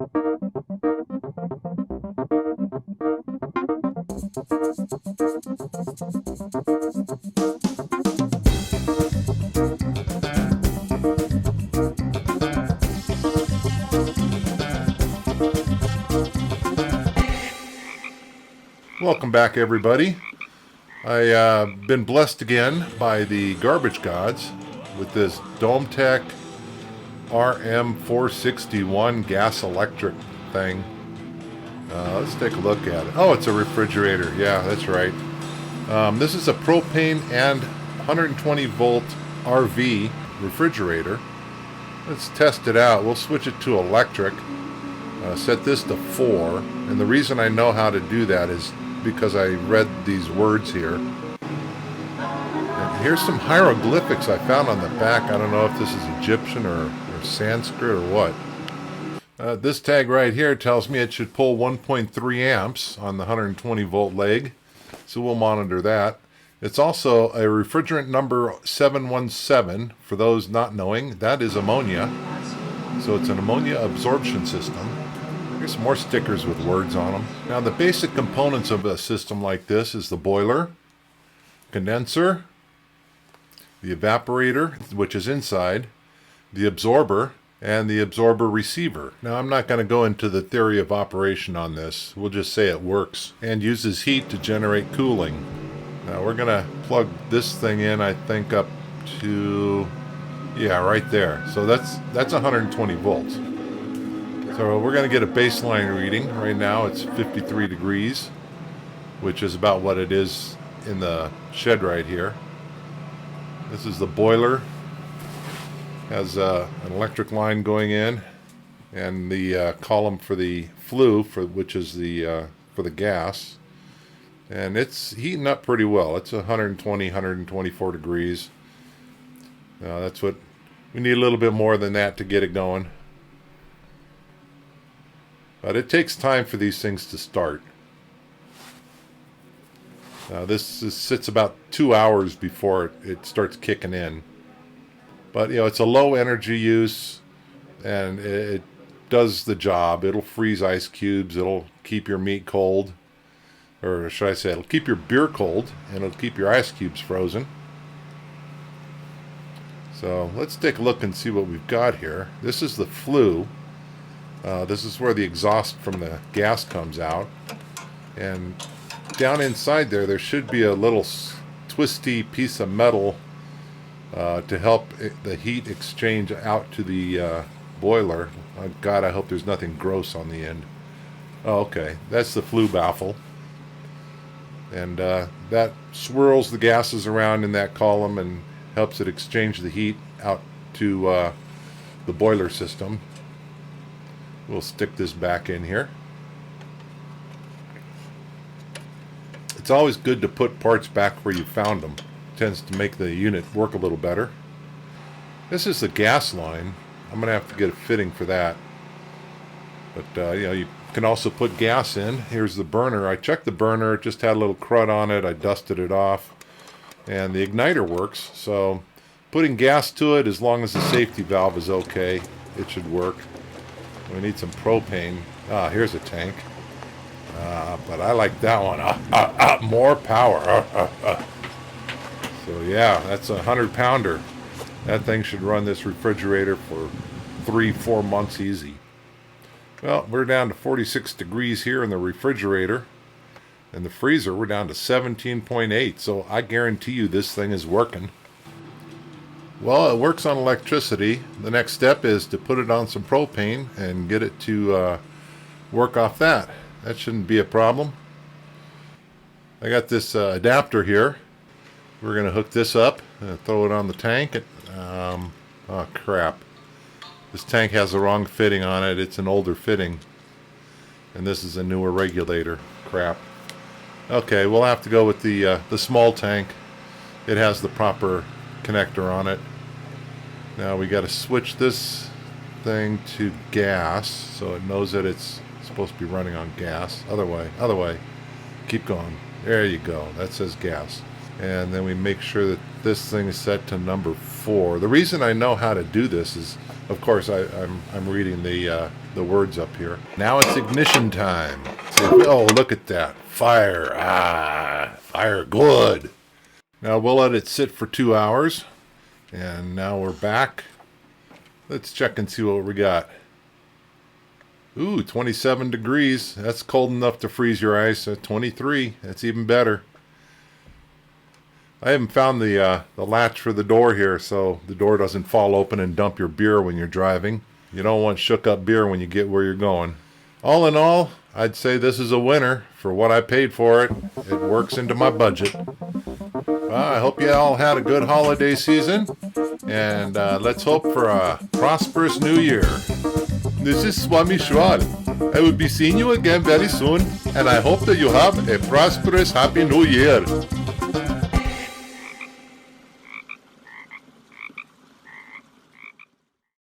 Welcome back, everybody. I've been blessed again by the garbage gods with this DomeTech RM461 gas electric thing. Let's take a look at it. Oh, it's a refrigerator. Yeah, that's right. This is a propane and 120 volt RV refrigerator. Let's test it out. We'll switch it to electric. Set this to 4. And the reason I know how to do that is because I read these words here. And here's some hieroglyphics I found on the back. I don't know if this is Egyptian or Sanskrit or what. This tag right here tells me it should pull 1.3 amps on the 120 volt leg. So we'll monitor that. It's also a refrigerant number 717. For those not knowing, that is ammonia. So it's an ammonia absorption system. Here's some more stickers with words on them. Now the basic components of a system like this is the boiler, condenser, the evaporator, which is inside, the absorber, and the absorber receiver. Now I'm not going to go into the theory of operation on this. We'll just say it works and uses heat to generate cooling. Now we're going to plug this thing in, I think, up to, yeah, right there. So that's 120 volts. So we're going to get a baseline reading. Right now it's 53 degrees, which is about what it is in the shed right here. This is the boiler. Has an electric line going in, and the column for the flue, which is the for the gas. And it's heating up pretty well. It's 120, 124 degrees. That's what we need, a little bit more than that to get it going. But it takes time for these things to start. This sits about 2 hours before it starts kicking in. But, you know, it's a low energy use, and it does the job. It'll freeze ice cubes. It'll keep your meat cold. Or should I say, it'll keep your beer cold, and it'll keep your ice cubes frozen. So let's take a look and see what we've got here. This is the flue. This is where the exhaust from the gas comes out. And down inside there should be a little twisty piece of metal to help the heat exchange out to the boiler. Oh, God, I hope there's nothing gross on the end. Oh, okay. That's the flue baffle. And that swirls the gases around in that column and helps it exchange the heat out to the boiler system. We'll stick this back in here. It's always good to put parts back where you found them. It tends to make the unit work a little better. This is the gas line. I'm going to have to get a fitting for that. But you know, you can also put gas in. Here's the burner. I checked the burner. It just had a little crud on it. I dusted it off. And the igniter works. So putting gas to it, as long as the safety valve is okay, it should work. We need some propane. Here's a tank. But I like that one. More power. So yeah, that's a 100-pounder. That thing should run this refrigerator for 3-4 months easy. Well, we're down to 46 degrees here in the refrigerator. In the freezer, we're down to 17.8. So I guarantee you this thing is working. Well, it works on electricity. The next step is to put it on some propane and get it to work off that. That shouldn't be a problem. I got this adapter here. We're going to hook this up and throw it on the tank. Oh, crap. This tank has the wrong fitting on it. It's an older fitting. And this is a newer regulator. Crap. Okay, we'll have to go with the small tank. It has the proper connector on it. Now we got to switch this thing to gas so it knows that it's supposed to be running on gas. Other way. Keep going. There you go. That says gas. And then we make sure that this thing is set to number 4. The reason I know how to do this is, of course, I'm reading the the words up here. Now it's ignition time. Oh, look at that. Fire. Fire good. Now we'll let it sit for 2 hours. And now we're back. Let's check and see what we got. Ooh, 27 degrees. That's cold enough to freeze your ice. At 23, that's even better. I haven't found the latch for the door here, so the door doesn't fall open and dump your beer when you're driving. You don't want shook up beer when you get where you're going. All in all, I'd say this is a winner for what I paid for it. It works into my budget. I hope you all had a good holiday season, and let's hope for a prosperous new year. This is Swami Shwal. I will be seeing you again very soon, and I hope that you have a prosperous, happy new year.